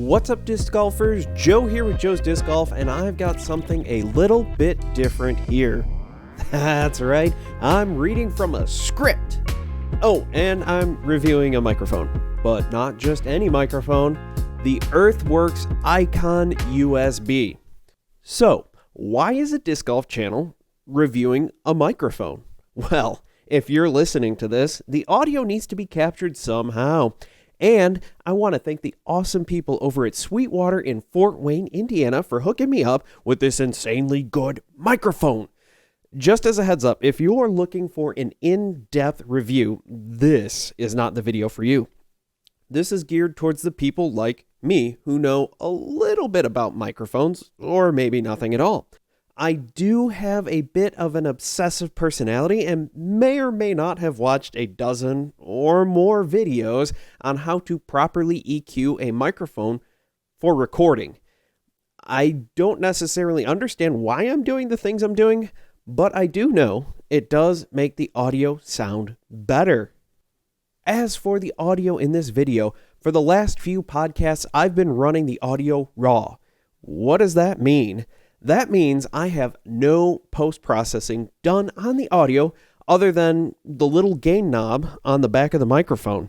What's up, disc golfers? Joe here with Joe's Disc Golf, and I've got something a little bit different here. That's right, I'm reading from a script. Oh, and I'm reviewing a microphone, but not just any microphone, the Earthworks Icon USB. So, why is a disc golf channel reviewing a microphone? Well, if you're listening to this, the audio needs to be captured somehow. And I want to thank the awesome people over at Sweetwater in Fort Wayne, Indiana for hooking me up with this insanely good microphone. Just as a heads up, if you're looking for an in-depth review, this is not the video for you. This is geared towards the people like me who know a little bit about microphones, or maybe nothing at all. I do have a bit of an obsessive personality and may or may not have watched a dozen or more videos on how to properly EQ a microphone for recording. I don't necessarily understand why I'm doing the things I'm doing, but I do know it does make the audio sound better. As for the audio in this video, for the last few podcasts, I've been running the audio raw. What does that mean? That means I have no post-processing done on the audio other than the little gain knob on the back of the microphone.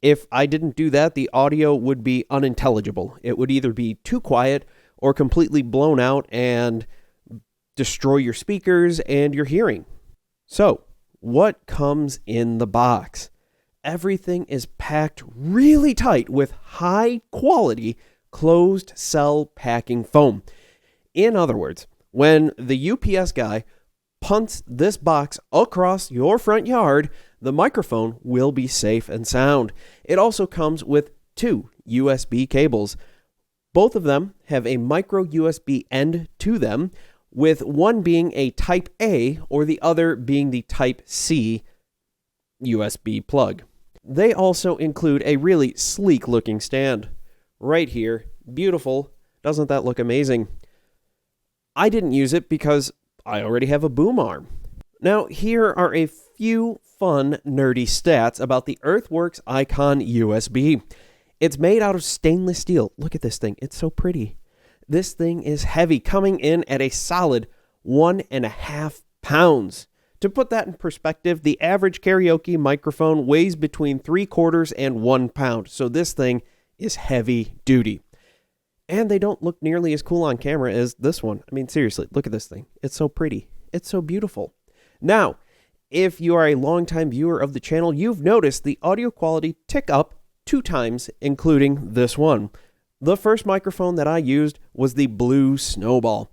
If I didn't do that, the audio would be unintelligible. It would either be too quiet or completely blown out and destroy your speakers and your hearing. So, what comes in the box? Everything is packed really tight with high-quality closed cell packing foam. In other words, when the UPS guy punts this box across your front yard, the microphone will be safe and sound. It also comes with 2 USB cables. Both of them have a micro USB end to them, with one being a Type A or the other being the Type C USB plug. They also include a really sleek looking stand. Right here, beautiful. Doesn't that look amazing? I didn't use it because I already have a boom arm. Now, here are a few fun, nerdy stats about the Earthworks Icon USB. It's made out of stainless steel. Look at this thing. It's so pretty. This thing is heavy, coming in at a solid 1.5 pounds. To put that in perspective, the average karaoke microphone weighs between 3/4 and 1 pound. So this thing is heavy duty. And they don't look nearly as cool on camera as this one. I mean, seriously, look at this thing. It's so pretty. It's so beautiful. Now, if you are a longtime viewer of the channel, you've noticed the audio quality tick up 2 times, including this one. The first microphone that I used was the Blue Snowball.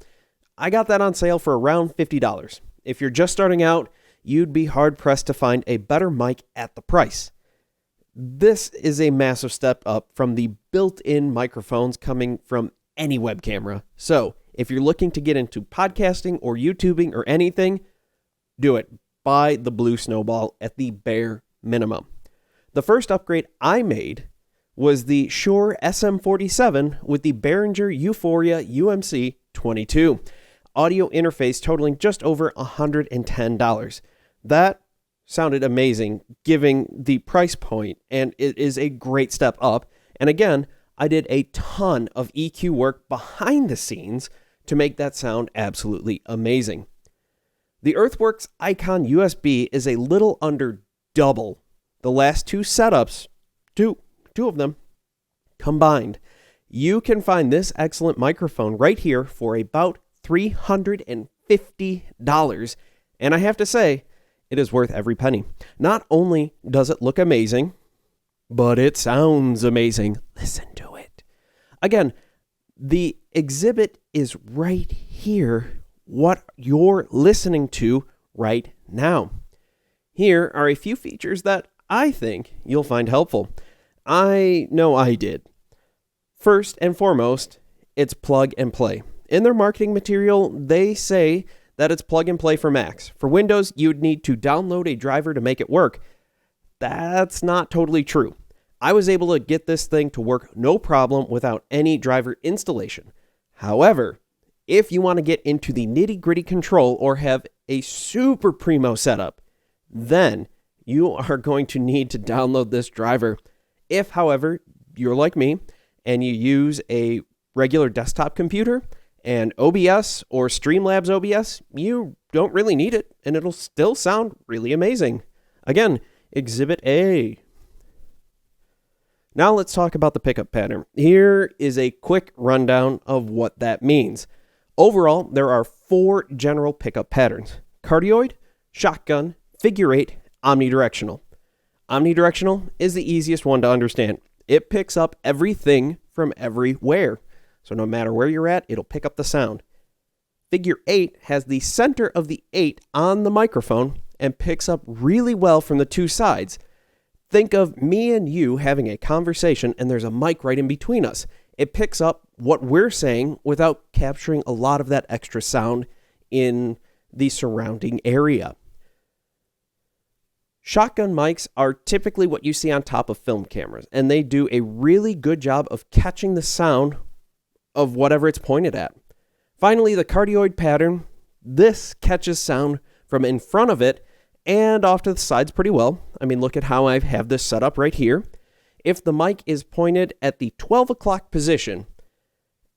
I got that on sale for around $50. If you're just starting out, you'd be hard-pressed to find a better mic at the price. This is a massive step up from the built-in microphones coming from any web camera. So, if you're looking to get into podcasting or YouTubing or anything, do it. Buy the Blue Snowball at the bare minimum. The first upgrade I made was the Shure SM47 with the Behringer Euphoria UMC 22. Audio interface totaling just over $110. That sounded amazing, given the price point, and it is a great step up. And again, I did a ton of EQ work behind the scenes to make that sound absolutely amazing. The Earthworks Icon USB is a little under double the last 2 setups, two of them combined. You can find this excellent microphone right here for about $350. And I have to say, it is worth every penny. Not only does it look amazing, but it sounds amazing. Listen to it. Again, the exhibit is right here, what you're listening to right now. Here are a few features that I think you'll find helpful. I know I did. First and foremost, it's plug and play. In their marketing material, they say that it's plug and play for Macs. For Windows, you'd need to download a driver to make it work. That's not totally true. I was able to get this thing to work no problem without any driver installation. However, if you want to get into the nitty-gritty control or have a super primo setup, then you are going to need to download this driver. If, however, you're like me and you use a regular desktop computer and OBS or Streamlabs OBS, you don't really need it, and it'll still sound really amazing. Again, Exhibit A. Now let's talk about the pickup pattern. Here is a quick rundown of what that means. Overall, there are 4 general pickup patterns: cardioid, shotgun, figure 8, omnidirectional. Omnidirectional is the easiest one to understand. It picks up everything from everywhere. So no matter where you're at, it'll pick up the sound. Figure 8 has the center of the 8 on the microphone and picks up really well from the 2 sides. Think of me and you having a conversation and there's a mic right in between us. It picks up what we're saying without capturing a lot of that extra sound in the surrounding area. Shotgun mics are typically what you see on top of film cameras, and they do a really good job of catching the sound of whatever it's pointed at. Finally, the cardioid pattern. This catches sound from in front of it and off to the sides pretty well. I mean, look at how I have this set up right here. If the mic is pointed at the 12 o'clock position,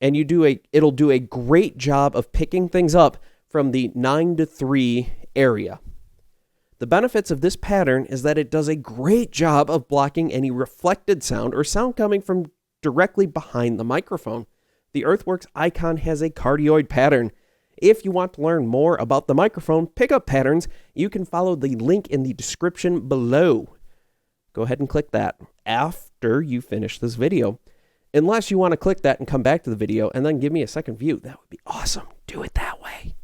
and it'll do a great job of picking things up from the 9 to 3 area. The benefits of this pattern is that it does a great job of blocking any reflected sound or sound coming from directly behind the microphone. The Earthworks Icon has a cardioid pattern. If you want to learn more about the microphone pickup patterns, you can follow the link in the description below. Go ahead and click that after you finish this video. Unless you want to click that and come back to the video and then give me a second view, that would be awesome. Do it that way.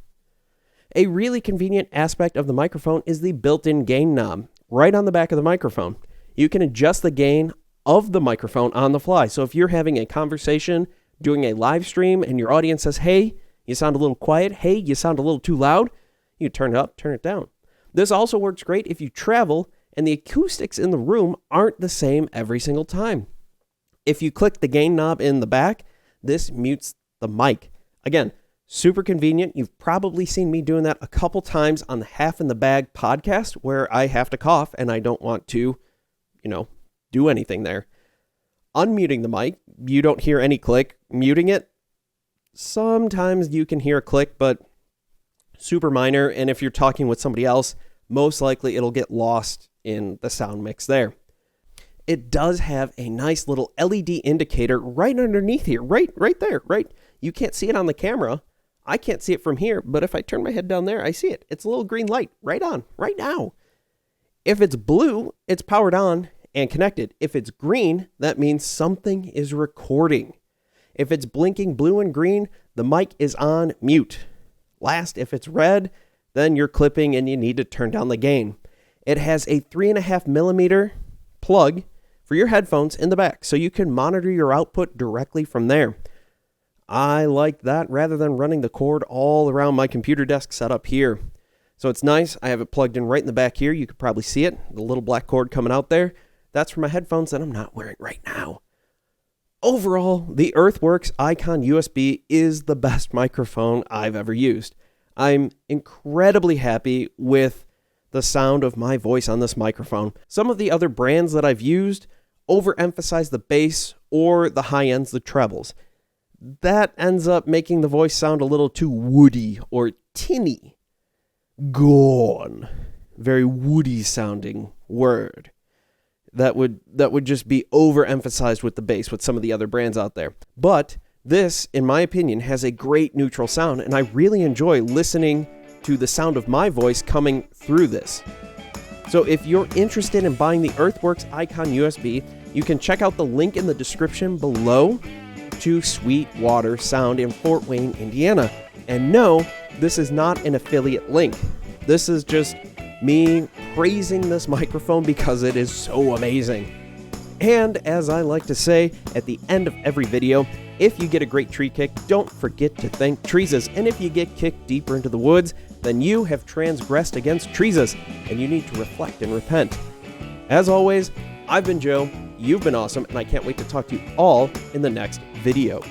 A really convenient aspect of the microphone is the built-in gain knob right on the back of the microphone. You can adjust the gain of the microphone on the fly. So if you're having a conversation, doing a live stream, and your audience says, hey, you sound a little quiet, hey, you sound a little too loud, you turn it up, turn it down. This also works great if you travel and the acoustics in the room aren't the same every single time. If you click the gain knob in the back, this mutes the mic. Again, super convenient. You've probably seen me doing that a couple times on the Half in the Bag podcast where I have to cough and I don't want to, do anything there. Unmuting the mic, you don't hear any click. Muting it, sometimes you can hear a click, but super minor. And if you're talking with somebody else, most likely it'll get lost in the sound mix there. It does have a nice little LED indicator right underneath here, right there, right? You can't see it on the camera. I can't see it from here, but if I turn my head down there, I see it. It's a little green light right on, right now. If it's blue, it's powered on and connected. If it's green, that means something is recording. If it's blinking blue and green, the mic is on mute. Last, if it's red, then you're clipping and you need to turn down the gain. It has a 3.5 millimeter plug for your headphones in the back, so you can monitor your output directly from there. I like that rather than running the cord all around my computer desk setup here. So it's nice. I have it plugged in right in the back here. You could probably see it, the little black cord coming out there. That's for my headphones that I'm not wearing right now. Overall, the Earthworks Icon USB is the best microphone I've ever used. I'm incredibly happy with the sound of my voice on this microphone. Some of the other brands that I've used overemphasize the bass or the high ends, the trebles. That ends up making the voice sound a little too woody or tinny. Gone. Very woody sounding word. That would just be overemphasized with the bass with some of the other brands out there. But this, in my opinion, has a great neutral sound, and I really enjoy listening to the sound of my voice coming through this. So if you're interested in buying the Earthworks Icon USB, you can check out the link in the description below to Sweetwater Sound in Fort Wayne, Indiana. And no, this is not an affiliate link. This is just me praising this microphone because it is so amazing. And as I like to say at the end of every video, if you get a great tree kick, don't forget to thank Treesus. And if you get kicked deeper into the woods, then you have transgressed against Treesus, and you need to reflect and repent. As always, I've been Joe, you've been awesome, and I can't wait to talk to you all in the next video.